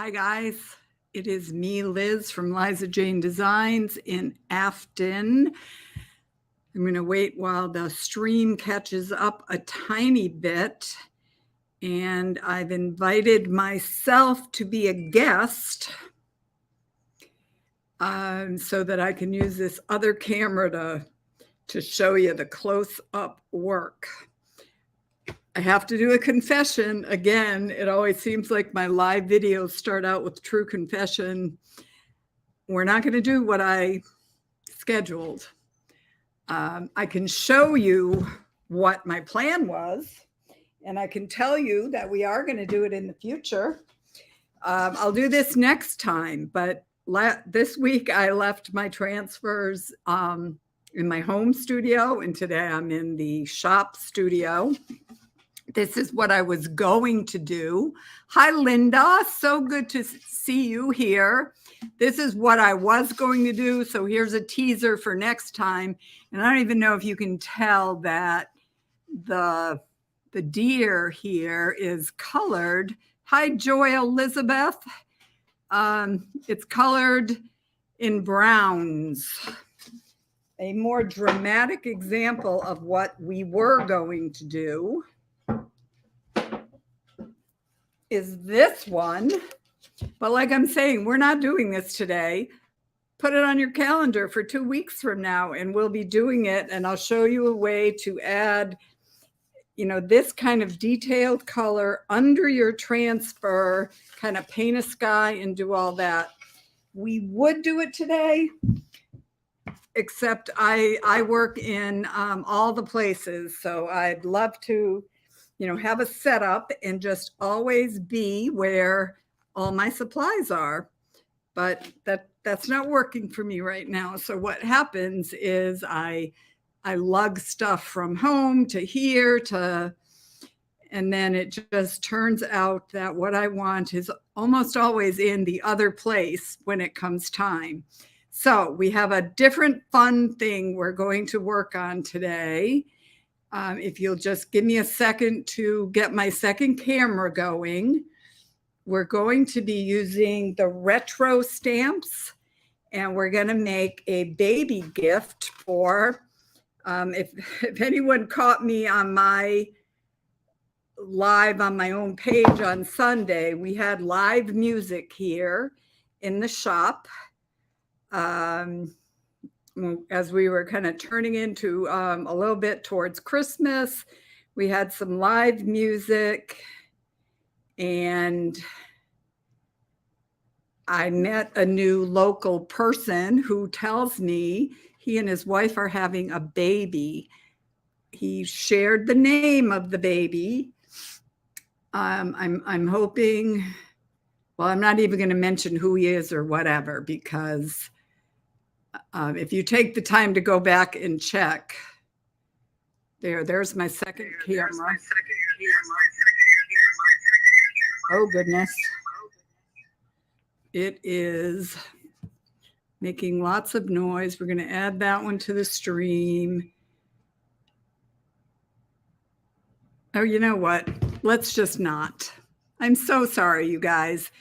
Hi guys, it is me, Liz from Liza Jane Designs in Afton. I'm going to wait while the stream catches up a tiny bit, and I've invited myself to be a guest so that I can use this other camera to show you the close-up work. I have to do a confession. Again, it always seems like my live videos start out with true confession. We're not going to do what I scheduled. I can show you what my plan was, and I can tell you that we are going to do it in the future. I'll do this next time, but this week I left my transfers in my home studio, and today I'm in the shop studio. This is what I was going to do. Hi, Linda. So good to see you here. This is what I was going to do. So here's a teaser for next time. And I don't even know if you can tell that the deer here is colored. Hi, Joy Elizabeth. It's colored in browns. A more dramatic example of what we were going to do is this one. But like I'm saying, we're not doing this today. Put it on your calendar for 2 weeks from now, and we'll be doing it. And I'll show you a way to add, this kind of detailed color under your transfer, kind of paint a sky and do all that. We would do it today, except I work in all the places. So I'd love to have a setup and just always be where all my supplies are. But that's not working for me right now. So what happens is I lug stuff from home to here and then it just turns out that what I want is almost always in the other place when it comes time. So we have a different fun thing we're going to work on today. If you'll just give me a second to get my second camera going, we're going to be using the retro stamps, and we're going to make a baby gift for, if anyone caught me on my live on my own page on Sunday, we had live music here in the shop. As we were kind of turning into a little bit towards Christmas, we had some live music, and I met a new local person who tells me he and his wife are having a baby. He shared the name of the baby. I'm hoping, well, I'm not even going to mention who he is or whatever, because if you take the time to go back and check, there's my second camera. Oh, goodness. It is making lots of noise. We're going to add that one to the stream. Oh, you know what? Let's just not. I'm so sorry, you guys.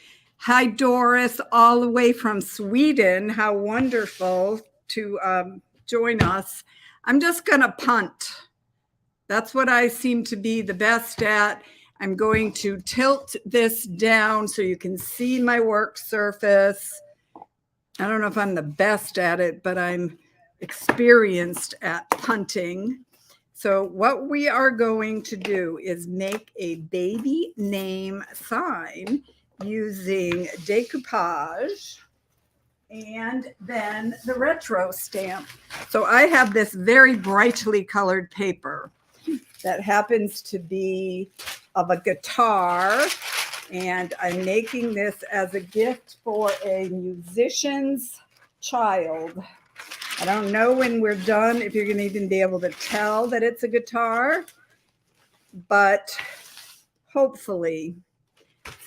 Hi, Doris, all the way from Sweden. How wonderful to join us. I'm just going to punt. That's what I seem to be the best at. I'm going to tilt this down so you can see my work surface. I don't know if I'm the best at it, but I'm experienced at punting. So what we are going to do is make a baby name sign using decoupage and then the retro stamp. So I have this very brightly colored paper that happens to be of a guitar, and I'm making this as a gift for a musician's child. I don't know when we're done if you're going to even be able to tell that it's a guitar, but hopefully.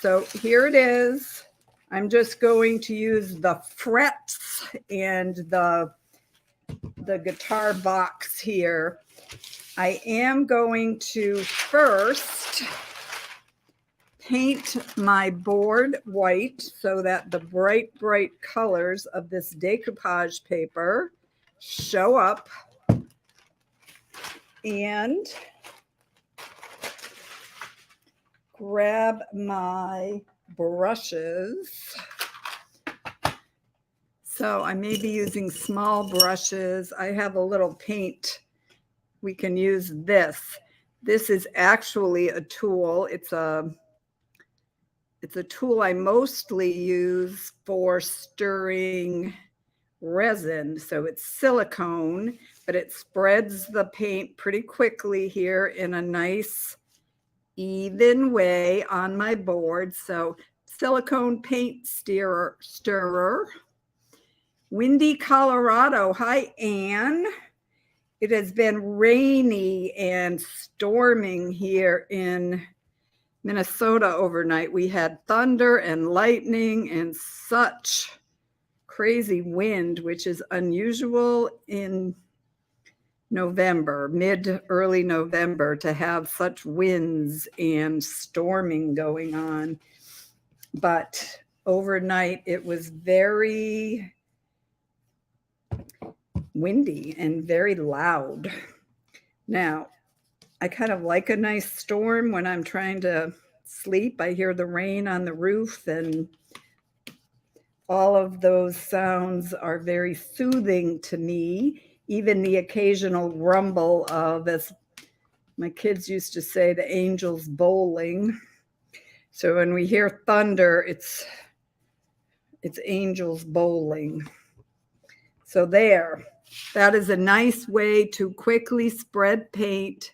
So here it is. I'm just going to use the frets and the guitar box here. I am going to first paint my board white so that the bright, bright colors of this decoupage paper show up. And grab my brushes. So I may be using small brushes. I have a little paint. We can use this. This is actually a tool. It's a tool I mostly use for stirring resin. So it's silicone, but it spreads the paint pretty quickly here in a nice even way on my board. So silicone paint stirrer. Windy, Colorado. Hi, Anne. It has been rainy and storming here in Minnesota overnight. We had thunder and lightning and such crazy wind, which is unusual in November, early November, to have such winds and storming going on. But overnight it was very windy and very loud. Now, I kind of like a nice storm when I'm trying to sleep. I hear the rain on the roof, and all of those sounds are very soothing to me. Even the occasional rumble of, as my kids used to say, the angels bowling. So when we hear thunder, it's angels bowling. So there, that is a nice way to quickly spread paint.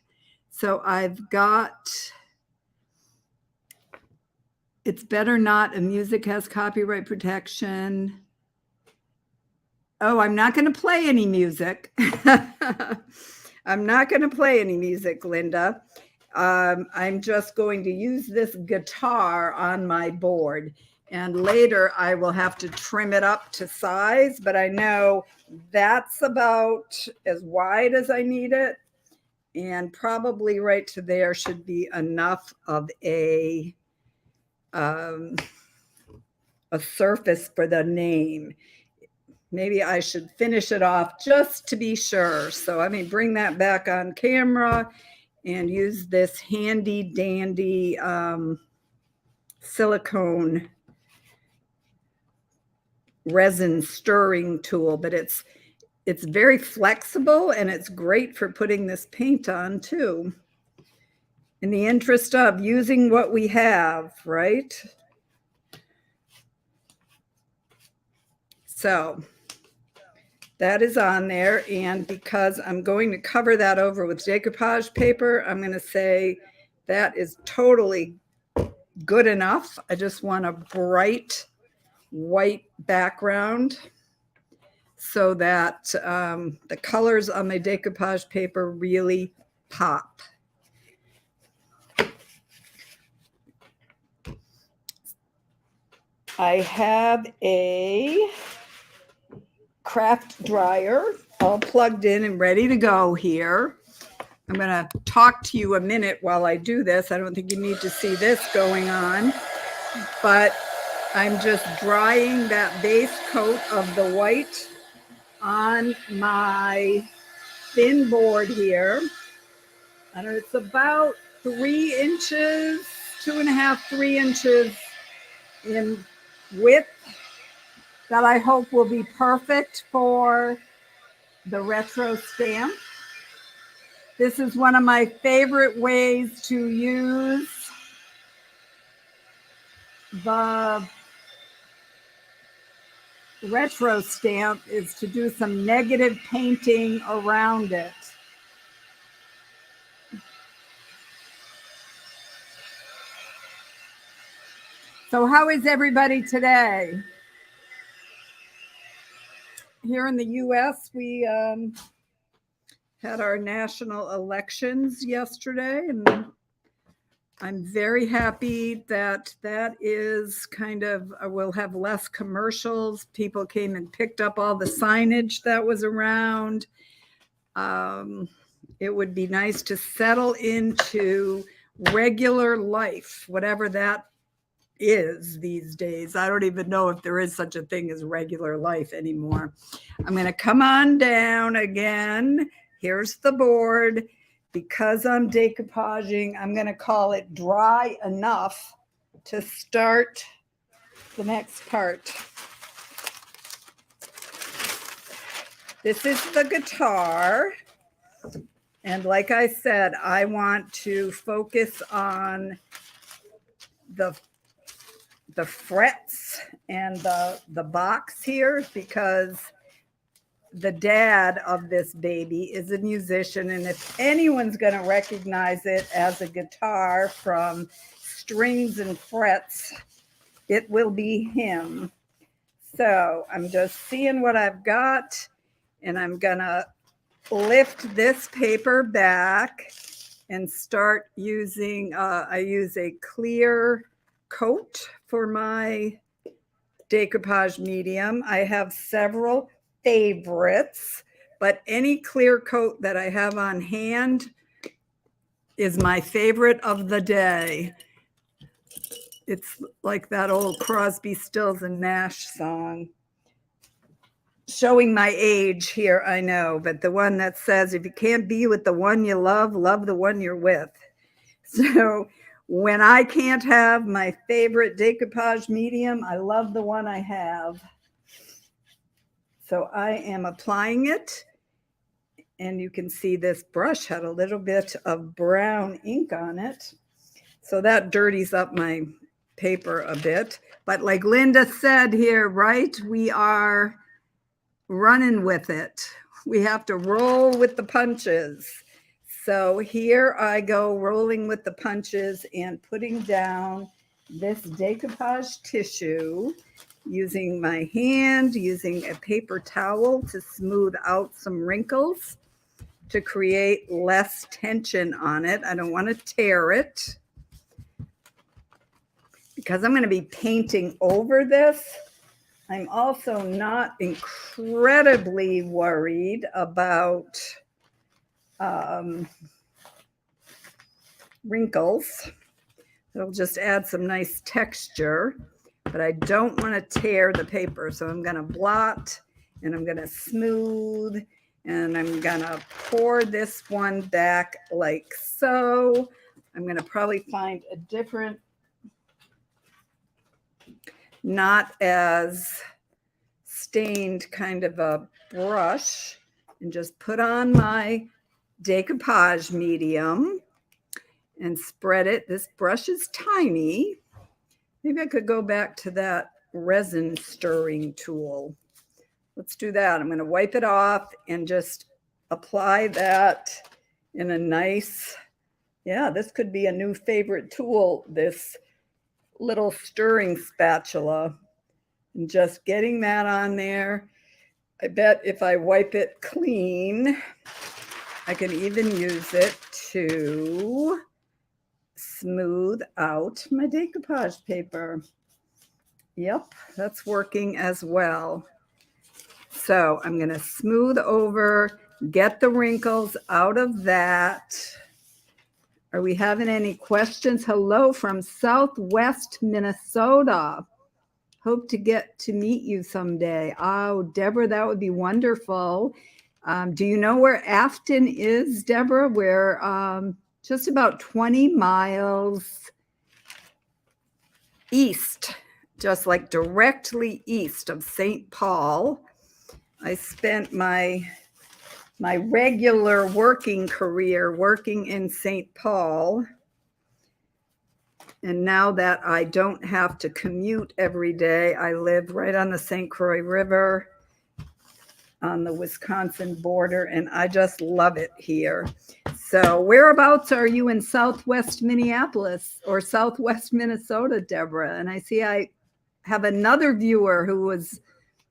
So I've got, it's better not, a music has copyright protection. Oh, I'm not going to play any music. I'm not going to play any music, Linda. I'm just going to use this guitar on my board. And later I will have to trim it up to size, but I know that's about as wide as I need it. And probably right to there should be enough of a surface for the name. Maybe I should finish it off just to be sure. So I may bring that back on camera and use this handy dandy silicone resin stirring tool, but it's very flexible and it's great for putting this paint on too. In the interest of using what we have, right? So that is on there, and because I'm going to cover that over with decoupage paper, I'm going to say that is totally good enough. I just want a bright white background so that the colors on my decoupage paper really pop. I have a craft dryer all plugged in and ready to go here. I'm going to talk to you a minute while I do this. I don't think you need to see this going on, but I'm just drying that base coat of the white on my thin board here. I don't know, it's about 3 inches, 2.5, 3 inches in width, that I hope will be perfect for the retro stamp. This is one of my favorite ways to use the retro stamp, is to do some negative painting around it. So how is everybody today? Here in the US, we had our national elections yesterday, and I'm very happy that that is kind of, we'll have less commercials. People came and picked up all the signage that was around. It would be nice to settle into regular life, whatever that is these days. I don't even know if there is such a thing as regular life anymore. I'm going to come on down again. Here's the board. Because I'm decoupaging, I'm going to call it dry enough to start the next part. This is the guitar. And like I said, I want to focus on the frets and the box here, because the dad of this baby is a musician, and if anyone's going to recognize it as a guitar from strings and frets, it will be him. So I'm just seeing what I've got, and I'm going to lift this paper back and start using, I use a clear coat for my decoupage medium. I have several favorites, but any clear coat that I have on hand is my favorite of the day. It's like that old Crosby, Stills and Nash song. Showing my age here, I know, but the one that says, if you can't be with the one you love, love the one you're with. So when I can't have my favorite decoupage medium, I love the one I have. So I am applying it, and you can see this brush had a little bit of brown ink on it. So that dirties up my paper a bit. But like Linda said here, right, we are running with it. We have to roll with the punches. So here I go rolling with the punches and putting down this decoupage tissue, using my hand, using a paper towel to smooth out some wrinkles to create less tension on it. I don't want to tear it. Because I'm going to be painting over this, I'm also not incredibly worried about wrinkles. It'll just add some nice texture, but I don't want to tear the paper. So I'm going to blot, and I'm going to smooth, and I'm going to pour this one back like so. I'm going to probably find a different, not as stained kind of a brush, and just put on my decoupage medium and spread it. This brush is tiny. Maybe I could go back to that resin stirring tool. Let's do that. I'm going to wipe it off and just apply that in a nice, yeah, this could be a new favorite tool, this little stirring spatula, and just getting that on there. I bet if I wipe it clean, I can even use it to smooth out my decoupage paper. Yep, that's working as well. So I'm going to smooth over, get the wrinkles out of that. Are we having any questions? Hello from Southwest Minnesota. Hope to get to meet you someday. Oh, Deborah, that would be wonderful. Do you know where Afton is, Deborah? We're just about 20 miles east, just like directly east of St. Paul. I spent my regular working career working in St. Paul. And now that I don't have to commute every day, I live right on the St. Croix River on the Wisconsin border, and I just love it here. So whereabouts are you in Southwest Minneapolis or Southwest Minnesota, Deborah? And I see I have another viewer who was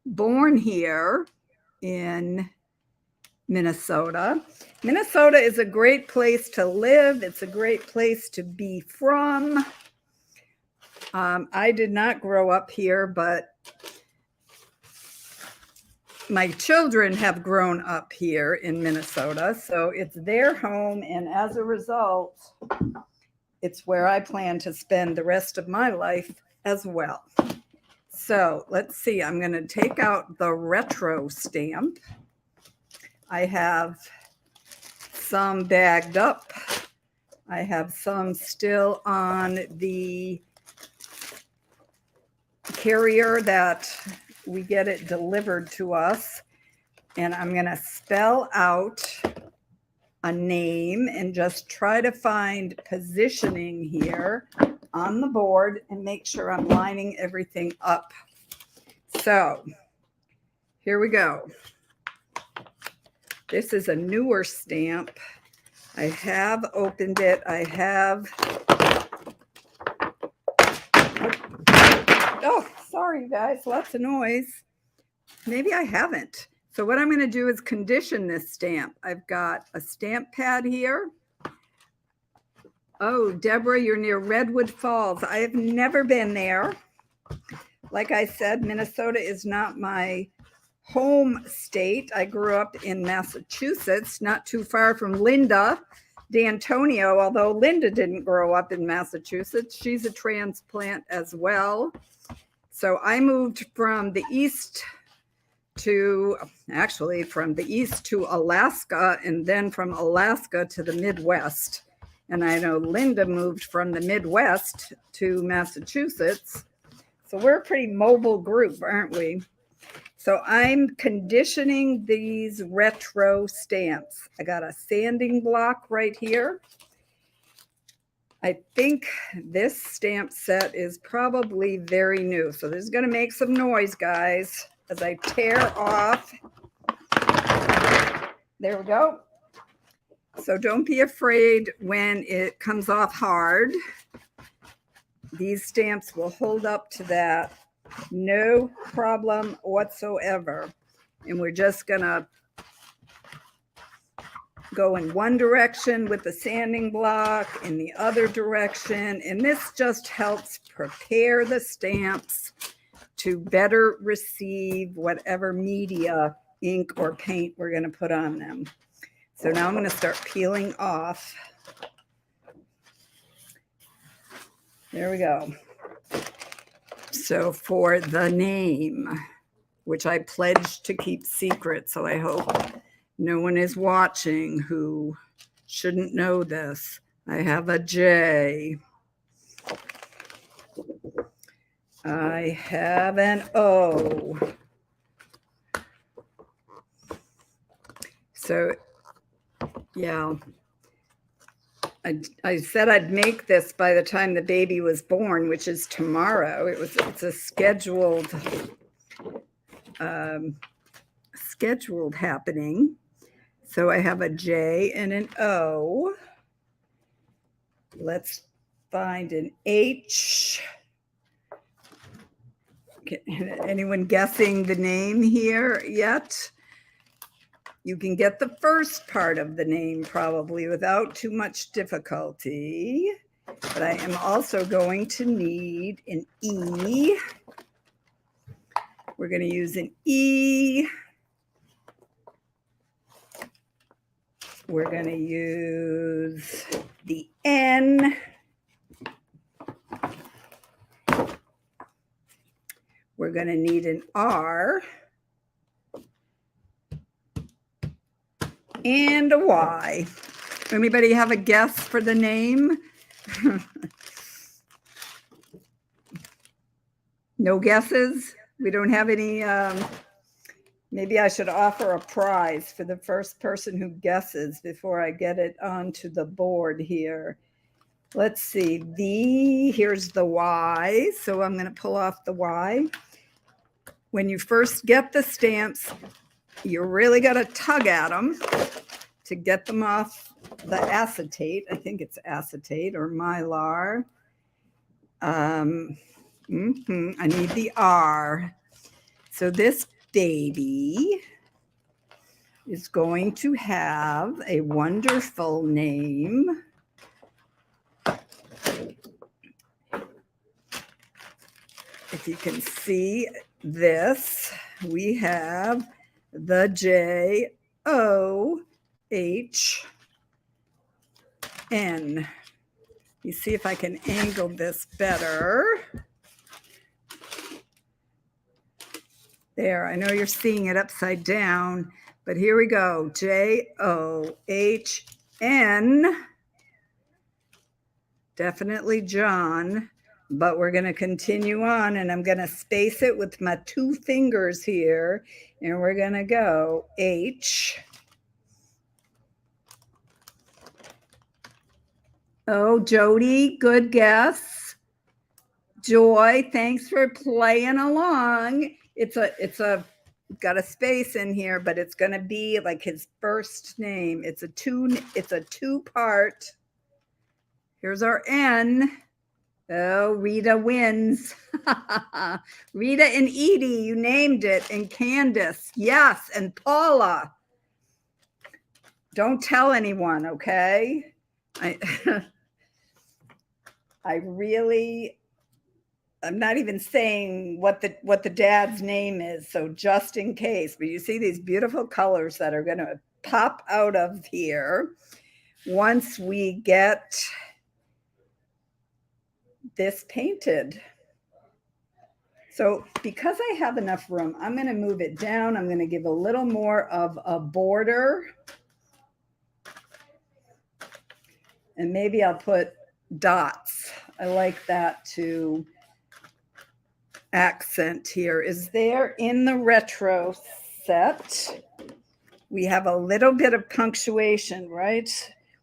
born here in Minnesota. Minnesota is a great place to live. It's a great place to be from. I did not grow up here, but my children have grown up here in Minnesota, so it's their home, and as a result, it's where I plan to spend the rest of my life as well. So let's see, I'm going to take out the retro stamp. I have some bagged up. I have some still on the carrier that we get it delivered to us. And I'm going to spell out a name and just try to find positioning here on the board and make sure I'm lining everything up. So here we go. This is a newer stamp. I have opened it. I have, oh, sorry you guys, lots of noise. Maybe I haven't. So what I'm going to do is condition this stamp. I've got a stamp pad here. Oh, Deborah, you're near Redwood Falls. I have never been there. Like I said, Minnesota is not my home state. I grew up in Massachusetts, not too far from Linda D'Antonio, although Linda didn't grow up in Massachusetts. She's a transplant as well. So I moved from the east to, actually from the east to Alaska, and then from Alaska to the Midwest. And I know Linda moved from the Midwest to Massachusetts. So we're a pretty mobile group, aren't we? So I'm conditioning these retro stamps. I got a sanding block right here. I think this stamp set is probably very new. So this is going to make some noise, guys, as I tear off. There we go. So don't be afraid when it comes off hard. These stamps will hold up to that. No problem whatsoever. And we're just going to go in one direction with the sanding block, in the other direction. And this just helps prepare the stamps to better receive whatever media, ink, or paint we're going to put on them. So now I'm going to start peeling off. There we go. So for the name, which I pledged to keep secret, so I hope no one is watching who shouldn't know this, I have a J. I have an O. So, yeah. I said I'd make this by the time the baby was born, which is tomorrow. It's a scheduled happening. So I have a J and an O. Let's find an H. Anyone guessing the name here yet? You can get the first part of the name probably without too much difficulty. But I am also going to need an E. We're going to use an E. We're going to use the N. We're going to need an R. And a Y. Anybody have a guess for the name? No guesses? We don't have any. Maybe I should offer a prize for the first person who guesses before I get it onto the board here. Let's see. Here's the Y. So I'm going to pull off the Y. When you first get the stamps, you really got to tug at them to get them off the acetate. I think it's acetate or mylar. I need the R. So this baby is going to have a wonderful name. If you can see this, we have the J-O-H-N. me see if I can angle this better. There, I know you're seeing it upside down, but here we go. John. Definitely John, but we're going to continue on, and I'm going to space it with my 2 fingers here, and we're going to go H. Oh, Jody, good guess. Joy, thanks for playing along. It's got a space in here, but it's going to be like his first name. It's a 2-part. Here's our N. Oh, Rita wins. Rita and Edie, you named it. And Candace, yes. And Paula. Don't tell anyone, okay? I'm not even saying what the dad's name is, so just in case. But you see these beautiful colors that are going to pop out of here once we get this painted. So because I have enough room, I'm going to move it down. I'm going to give a little more of a border. And maybe I'll put dots. I like that to accent here. Is there in the retro set, we have a little bit of punctuation, right?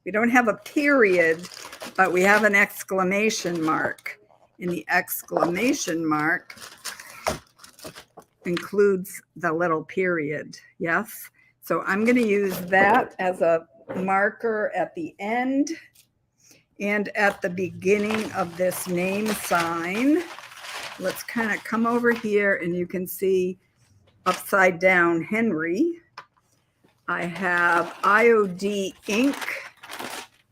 We don't have a period, but we have an exclamation mark. And the exclamation mark includes the little period, yes? So I'm going to use that as a marker at the end and at the beginning of this name sign. Let's kind of come over here, and you can see upside down Henry. I have IOD ink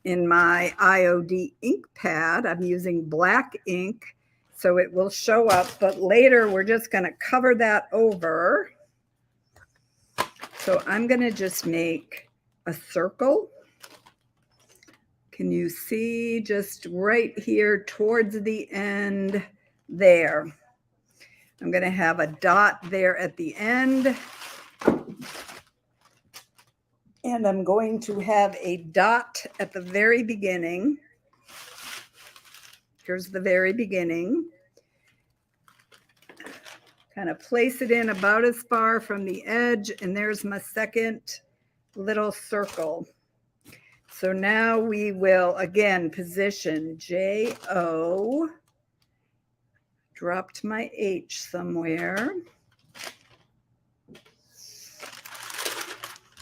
in my IOD ink pad. I'm using black ink, so it will show up, but later we're just going to cover that over. So I'm going to just make a circle. Can you see just right here towards the end there? I'm going to have a dot there at the end. And I'm going to have a dot at the very beginning. Here's the very beginning. Kind of place it in about as far from the edge, and there's my second little circle. So now we will again position J-O. Dropped my H somewhere.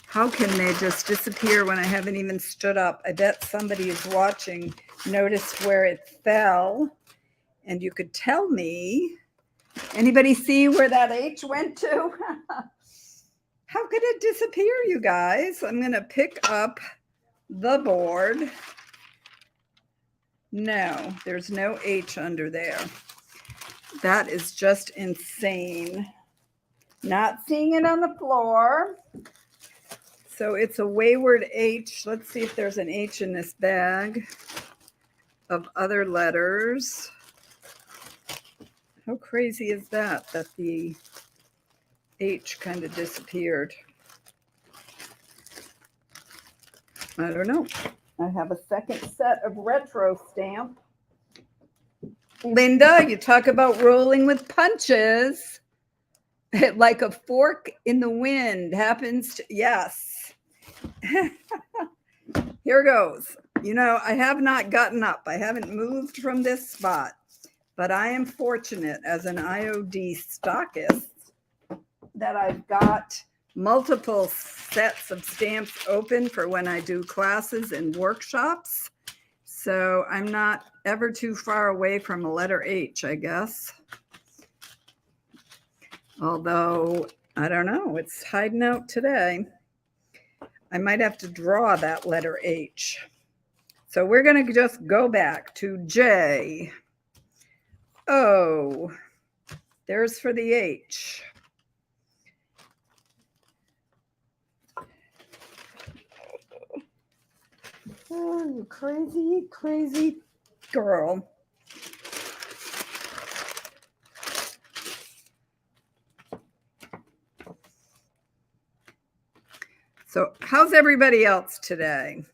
How can they just disappear when I haven't even stood up? I bet somebody is watching noticed where it fell, and you could tell me. Anybody see where that H went to? How could it disappear, you guys? I'm going to pick up the board. No, there's no H under there. That is just insane. Not seeing it on the floor. So it's a wayward H. Let's see if there's an H in this bag of other letters. How crazy is that the H kind of disappeared? I don't know. I have a second set of retro stamp. Linda, you talk about rolling with punches. Like a fork in the wind happens to, yes. Here goes. You know, I have not gotten up. I haven't moved from this spot, but I am fortunate as an IOD stockist that I've got multiple sets of stamps open for when I do classes and workshops. So I'm not ever too far away from a letter H, I guess. Although, I don't know, it's hiding out today. I might have to draw that letter H. So we're going to just go back to J. O. There's for the H. Oh, you crazy, crazy girl. So how's everybody else today?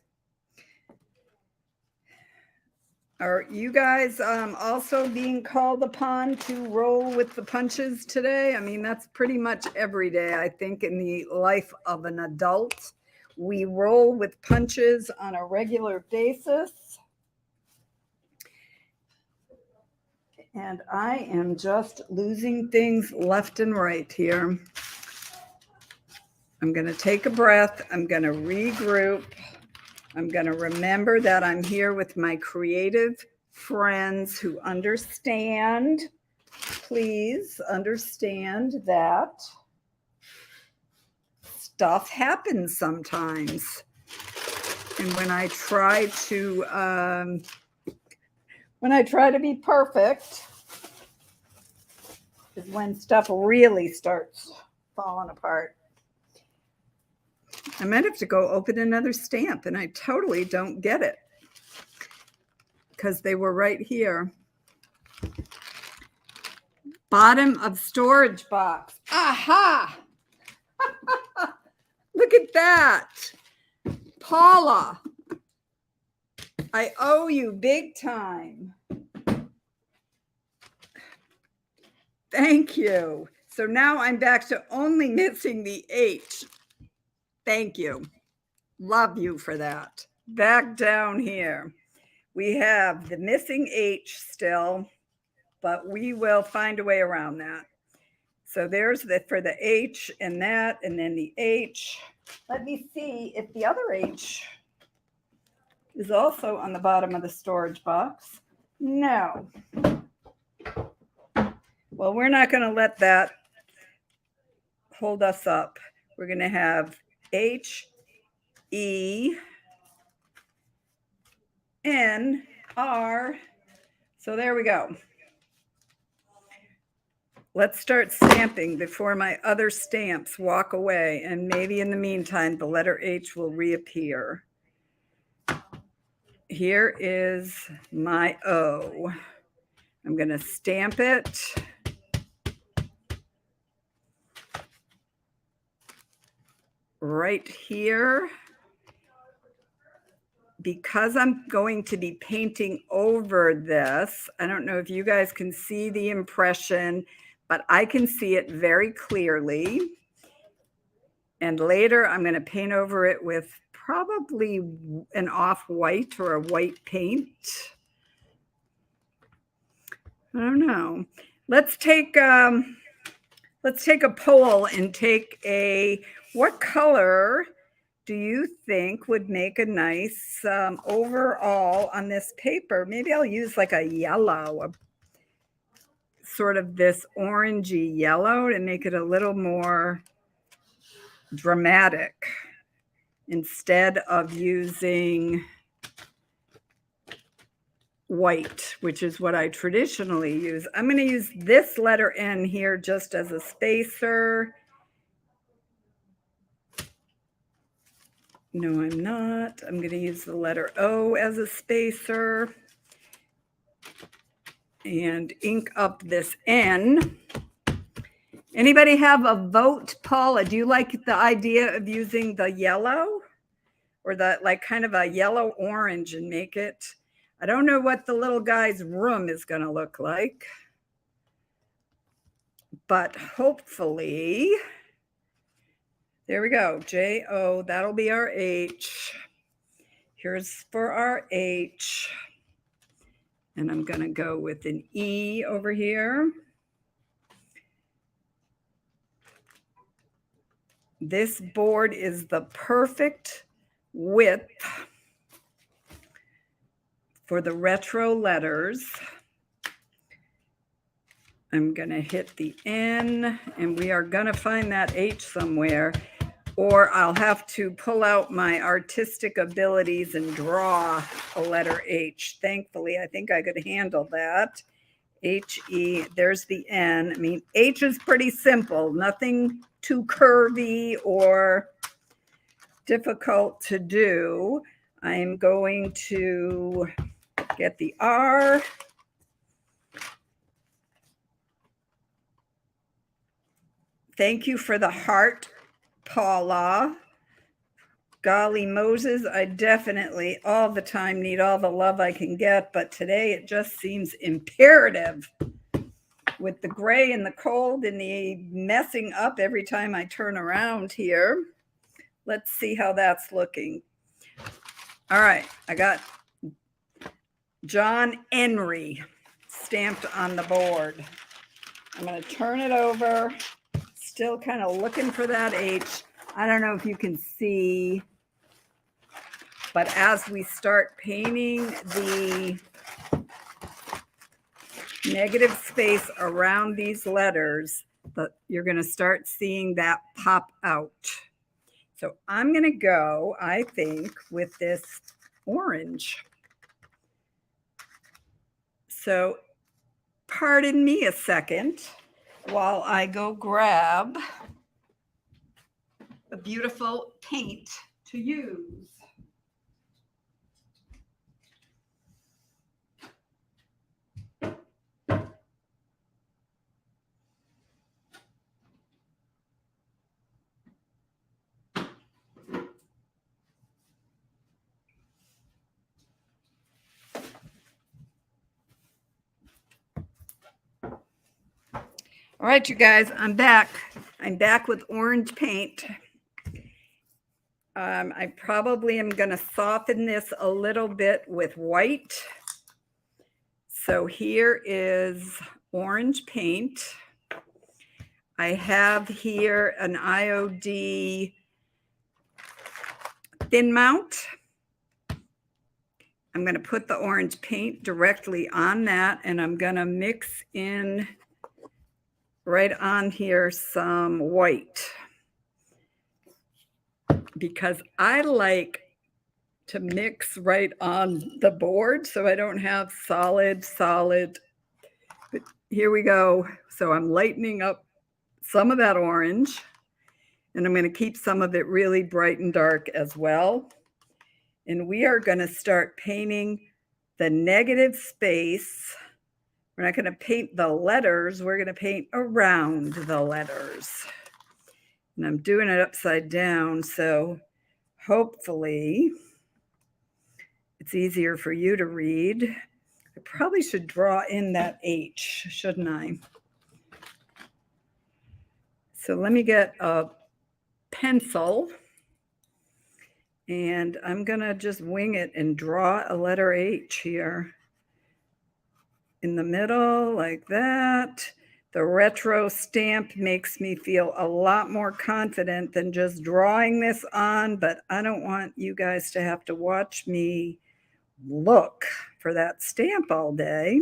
Are you guys also being called upon to roll with the punches today? I mean, that's pretty much every day, I think, in the life of an adult. We roll with punches on a regular basis. And I am just losing things left and right here. I'm going to take a breath. I'm going to regroup. I'm going to remember that I'm here with my creative friends who understand. Please understand that stuff happens sometimes. And when I try to be perfect is when stuff really starts falling apart. I might have to go open another stamp, and I totally don't get it because they were right here. Bottom of storage box. Aha! Look at that. Paula, I owe you big time. Thank you. So now I'm back to only missing the H. Thank you. Love you for that. Back down here, we have the missing H still, but we will find a way around that. So there's for the H and that, and then the H. Let me see if the other H is also on the bottom of the storage box. No. Well, we're not going to let that hold us up. We're going to have H, E, N, R. So there we go. Let's start stamping before my other stamps walk away. And maybe in the meantime, the letter H will reappear. Here is my O. I'm going to stamp it. Right here. Because I'm going to be painting over this, I don't know if you guys can see the impression, but I can see it very clearly. And later I'm going to paint over it with probably an off-white or a white paint. I don't know. Let's take a poll and take what color do you think would make a nice overall on this paper? Maybe I'll use like a yellow, sort of this orangey yellow to make it a little more dramatic instead of using white, which is what I traditionally use. I'm going to use this letter N here just as a spacer. No, I'm not. I'm going to use the letter O as a spacer and ink up this N. Anybody have a vote? Paula, do you like the idea of using the yellow or the like kind of a yellow orange and make it? I don't know what the little guy's room is going to look like, but hopefully, there we go. J-O, that'll be our H. Here's for our H. And I'm going to go with an E over here. This board is the perfect width for the retro letters. I'm going to hit the N, and we are going to find that H somewhere, or I'll have to pull out my artistic abilities and draw a letter H. Thankfully, I think I could handle that. H-E, there's the N. I mean, H is pretty simple, nothing too curvy or difficult to do. I'm going to Get the R. Thank you for the heart, Paula. Golly Moses, I definitely all the time need all the love I can get, but today it just seems imperative with the gray and the cold and the messing up every time I turn around here. Let's see how that's looking. All right, I got John Henry stamped on the board. I'm going to turn it over. Still kind of looking for that H. I don't know if you can see, but as we start painting the negative space around these letters, you're going to start seeing that pop out. So I'm going to go, I think, with this orange. So pardon me a second while I go grab a beautiful paint to use. All right, you guys, I'm back. I'm back with orange paint. I probably am going to soften this a little bit with white. So here is orange paint. I have here an IOD thin mount. I'm going to put the orange paint directly on that, and I'm going to mix in right on here some white, because I like to mix right on the board so I don't have solid. But here we go. So I'm lightening up some of that orange, and I'm going to keep some of it really bright and dark as well. And we are going to start painting the negative space. We're not going to paint the letters. We're going to paint around the letters. And I'm doing it upside down, so hopefully it's easier for you to read. I probably should draw in that H, shouldn't I? So let me get a pencil, and I'm going to just wing it and draw a letter H here in the middle like that. The retro stamp makes me feel a lot more confident than just drawing this on, but I don't want you guys to have to watch me look for that stamp all day.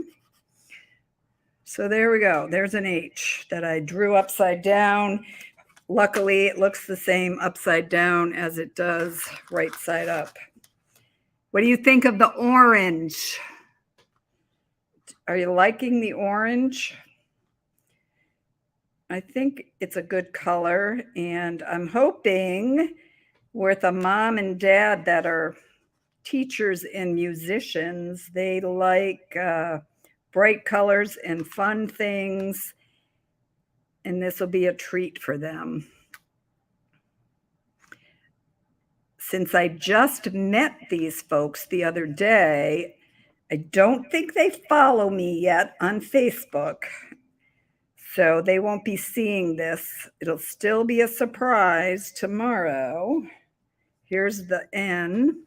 So there we go. There's an H that I drew upside down. Luckily, it looks the same upside down as it does right side up. What do you think of the orange? Are you liking the orange? I think it's a good color, and I'm hoping with a mom and dad that are teachers and musicians, they like bright colors and fun things, and this will be a treat for them. Since I just met these folks the other day, I don't think they follow me yet on Facebook, so they won't be seeing this. It'll still be a surprise tomorrow. Here's the N.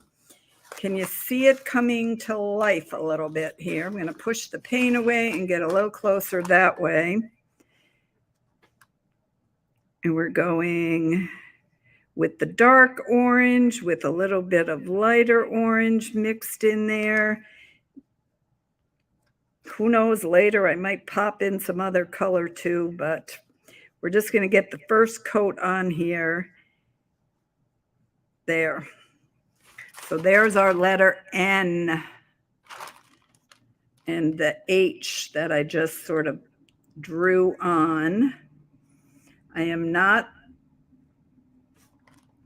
Can you see it coming to life a little bit here? I'm going to push the paint away and get a little closer that way. And we're going with the dark orange with a little bit of lighter orange mixed in there. Who knows, later I might pop in some other color too, but we're just going to get the first coat on here. There. So there's our letter N and the H that I just sort of drew on. I am not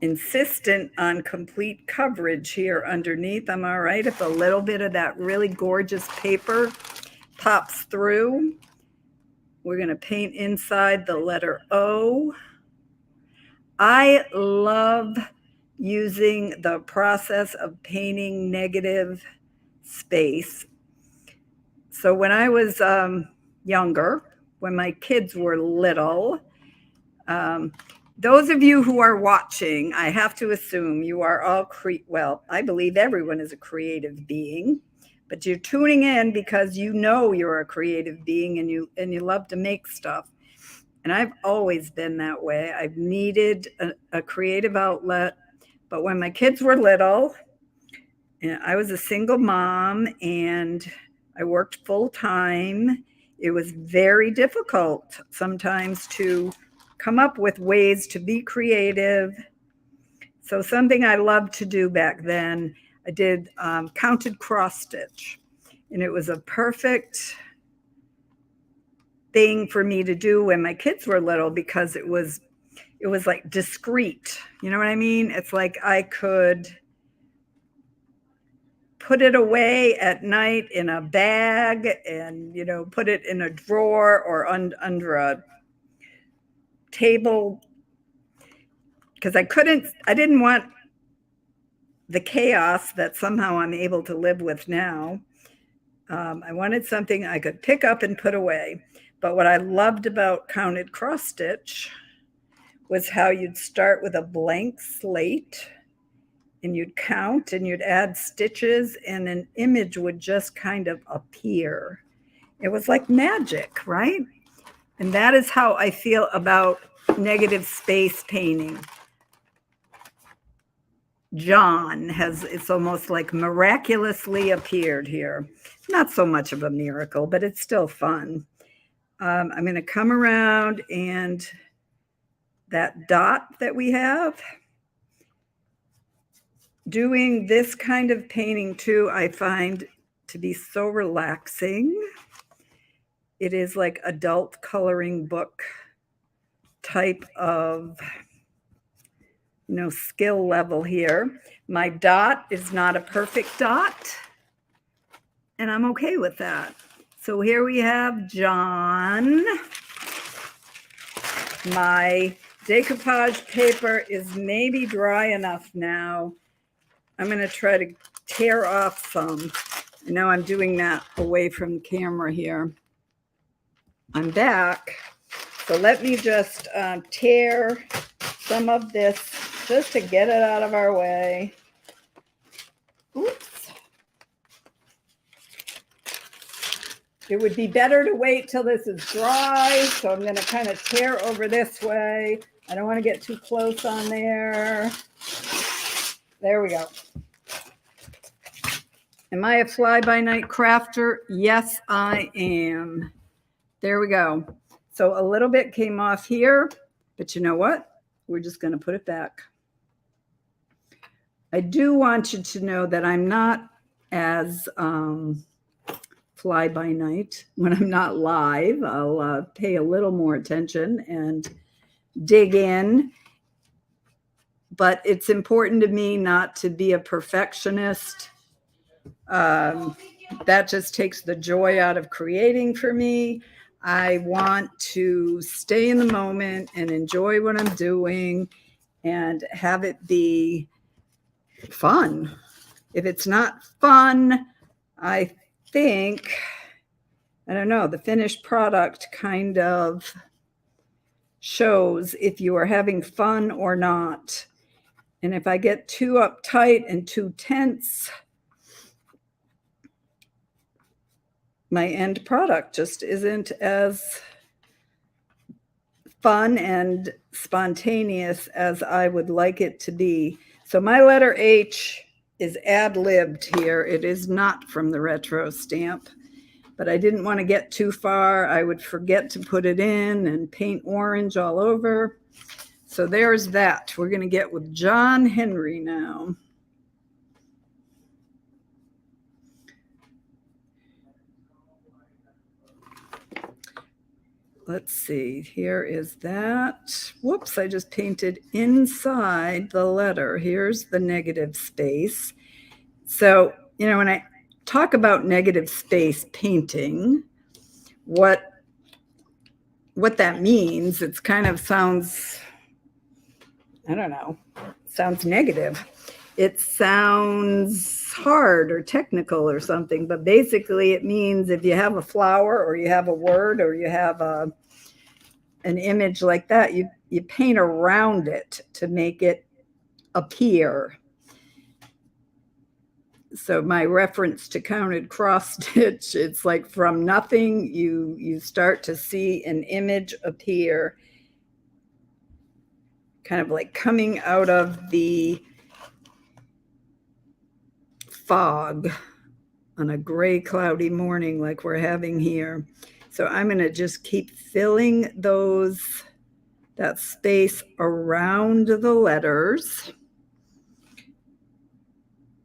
insistent on complete coverage here underneath. I'm all right if a little bit of that really gorgeous paper pops through. We're going to paint inside the letter O. I love using the process of painting negative space. So when I was younger, when my kids were little, those of you who are watching, I have to assume you are all well, I believe everyone is a creative being, but you're tuning in because you know you're a creative being and you love to make stuff. And I've always been that way. I've needed a creative outlet. But when my kids were little, I was a single mom and I worked full time. It was very difficult sometimes to come up with ways to be creative. So something I loved to do back then, I did counted cross stitch. And it was a perfect thing for me to do when my kids were little because it was like discreet. You know what I mean? It's like I could put it away at night in a bag and, you know, put it in a drawer or under a table because I didn't want the chaos that somehow I'm able to live with now. I wanted something I could pick up and put away. But what I loved about counted cross stitch was how you'd start with a blank slate and you'd count and you'd add stitches and an image would just kind of appear. It was like magic, right? And that is how I feel about negative space painting. John it's almost like miraculously appeared here. Not so much of a miracle, but it's still fun. I'm going to come around and that dot that we have, doing this kind of painting too, I find to be so relaxing. It is like adult coloring book type of, you know, skill level here. My dot is not a perfect dot, and I'm okay with that. So here we have John. My decoupage paper is maybe dry enough now. I'm going to try to tear off some. I know I'm doing that away from camera here. I'm back. So let me just tear some of this just to get it out of our way. Oops. It would be better to wait till this is dry. So I'm going to kind of tear over this way. I don't want to get too close on there. There we go. Am I a fly-by-night crafter? Yes, I am. There we go. So a little bit came off here, but you know what? We're just going to put it back. I do want you to know that I'm not as fly-by-night. When I'm not live, I'll pay a little more attention and dig in. But it's important to me not to be a perfectionist. That just takes the joy out of creating for me. I want to stay in the moment and enjoy what I'm doing and have it be fun. If it's not fun, I think, I don't know, the finished product kind of shows if you are having fun or not. And if I get too uptight and too tense, my end product just isn't as fun and spontaneous as I would like it to be. So my letter H is ad-libbed here. It is not from the retro stamp, but I didn't want to get too far. I would forget to put it in and paint orange all over. So there's that. We're going to get with John Henry now. let's see, here is that. Whoops, I just painted inside the letter. Here's the negative space. So, you know, when I talk about negative space painting, what that means, it's kind of sounds, I don't know, sounds negative. It sounds hard or technical or something, but basically it means if you have a flower or you have a word or you have an image like that, you paint around it to make it appear. So my reference to counted cross stitch, it's like from nothing, you start to see an image appear, kind of like coming out of the fog on a gray, cloudy morning like we're having here. So I'm going to just keep filling that space around the letters.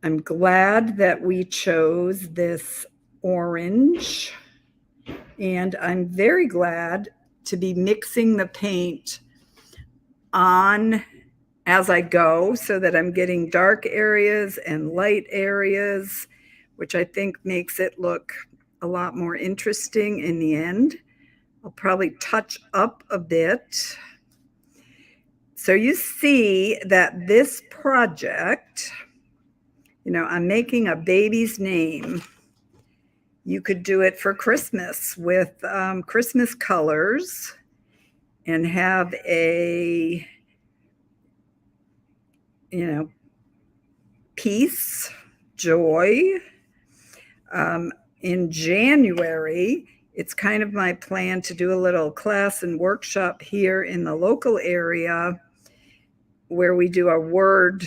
I'm glad that we chose this orange, and I'm very glad to be mixing the paint on as I go so that I'm getting dark areas and light areas, which I think makes it look a lot more interesting in the end. I'll probably touch up a bit. So you see that this project, you know, I'm making a baby's name. You could do it for Christmas with Christmas colors and have a, you know, peace, joy. In January, it's kind of my plan to do a little class and workshop here in the local area where we do our word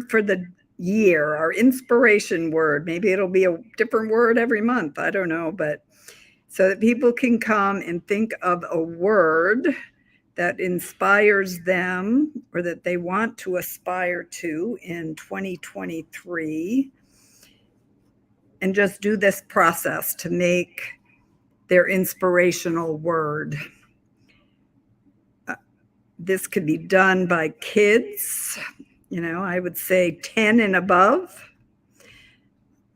for the year, our inspiration word. Maybe it'll be a different word every month. I don't know, but so that people can come and think of a word that inspires them or that they want to aspire to in 2023, and just do this process to make their inspirational word. This could be done by kids, you know, I would say 10 and above.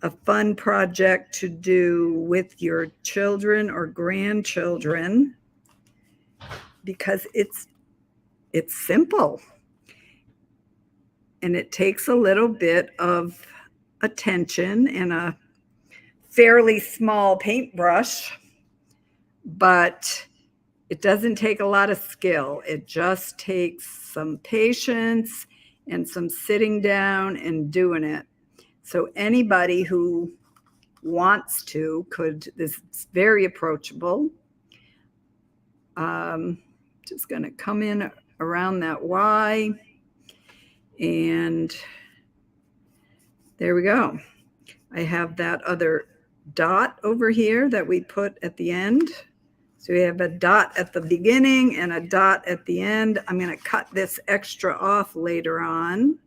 A fun project to do with your children or grandchildren because it's simple and it takes a little bit of attention and a fairly small paintbrush, but it doesn't take a lot of skill. It just takes some patience and some sitting down and doing it. So anybody who wants to could, this is very approachable. Just going to come in around that Y, and there we go. I have that other dot over here that we put at the end. So we have a dot at the beginning and a dot at the end. I'm going to cut this extra off later on.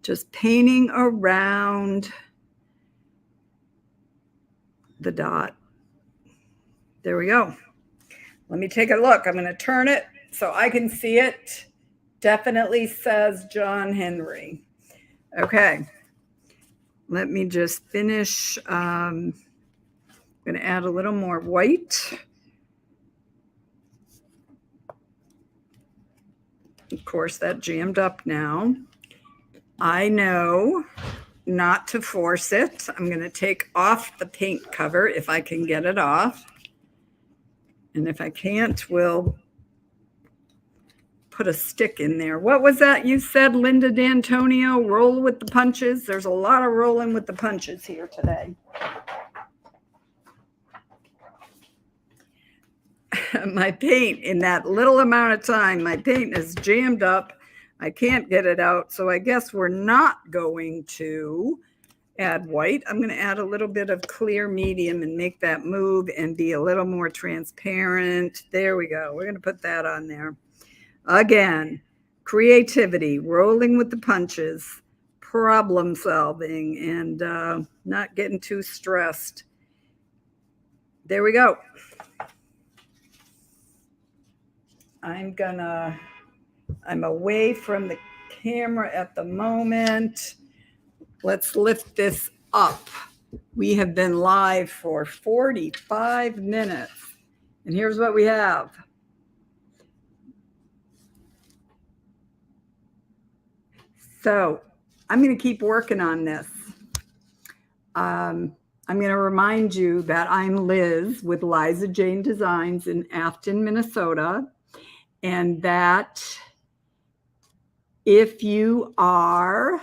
Just painting around the dot. There we go. Let me take a look. I'm going to turn it so I can see it. Definitely says John Henry. Okay. Let me just finish. I'm going to add a little more white. Of course, that jammed up now. I know not to force it. I'm going to take off the paint cover if I can get it off. And if I can't, we'll put a stick in there. What was that you said, Linda D'Antonio? Roll with the punches. There's a lot of rolling with the punches here today. My paint, in that little amount of time, my paint is jammed up. I can't get it out. So I guess we're not going to add white. I'm going to add a little bit of clear medium and make that move and be a little more transparent. There we go. We're going to put that on there. Again, creativity, rolling with the punches, problem solving, and not getting too stressed. There we go. I'm away from the camera at the moment. Let's lift this up. We have been live for 45 minutes. And here's what we have. So I'm going to keep working on this. I'm going to remind you that I'm Liz with Liza Jane Designs in Afton, Minnesota, and that if you are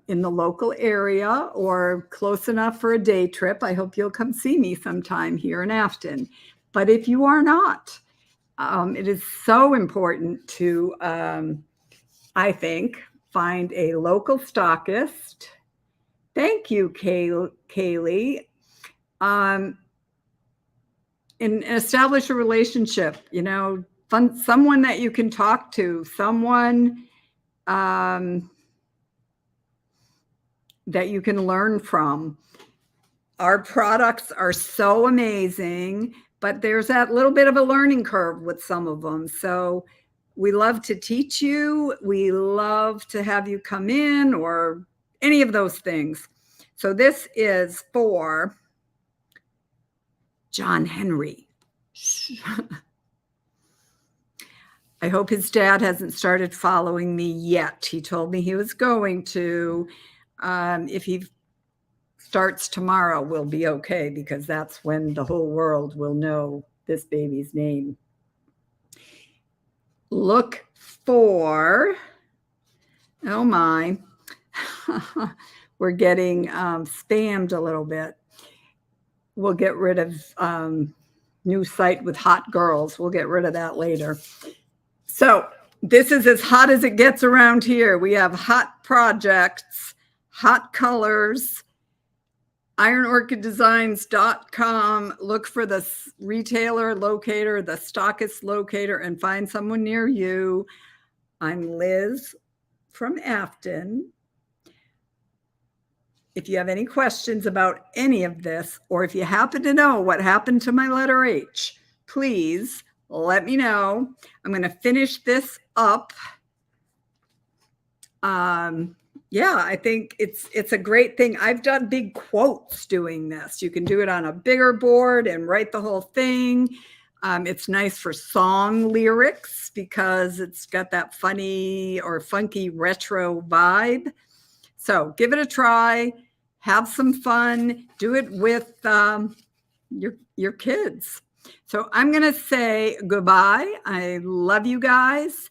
in the local area or close enough for a day trip, I hope you'll come see me sometime here in Afton. But if you are not, it is so important to, I think, find a local stockist. Thank you, Kaylee. And establish a relationship, someone that you can talk to, someone that you can learn from. Our products are so amazing, but there's that little bit of a learning curve with some of them. So we love to teach you. We love to have you come in or any of those things. So this is for John Henry. I hope his dad hasn't started following me yet. He told me he was going to. If he starts tomorrow, we'll be okay, because that's when the whole world will know this baby's name. Look for, oh my, we're getting spammed a little bit. We'll get rid of new site with hot girls. We'll get rid of that later. So this is as hot as it gets around here. We have hot projects, hot colors. IronOrchidDesigns.com. Look for the retailer locator, the stockist locator, and find someone near you. I'm Liz from Afton. If you have any questions about any of this, or if you happen to know what happened to my letter H, please let me know. I'm going to finish this up. Yeah, I think it's a great thing. I've done big quotes doing this. You can do it on a bigger board and write the whole thing. It's nice for song lyrics because it's got that funny or funky retro vibe. So give it a try. Have some fun. Do it with your kids. So I'm going to say goodbye. I love you guys.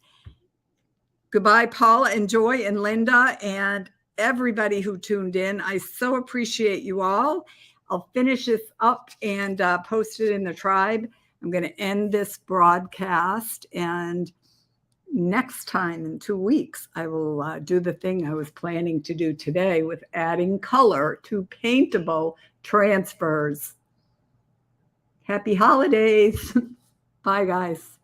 Goodbye, Paula and Joy and Linda and everybody who tuned in. I so appreciate you all. I'll finish this up and post it in the tribe. I'm going to end this broadcast, and next time in 2 weeks, I will do the thing I was planning to do today with adding color to paintable transfers. Happy holidays. Bye, guys.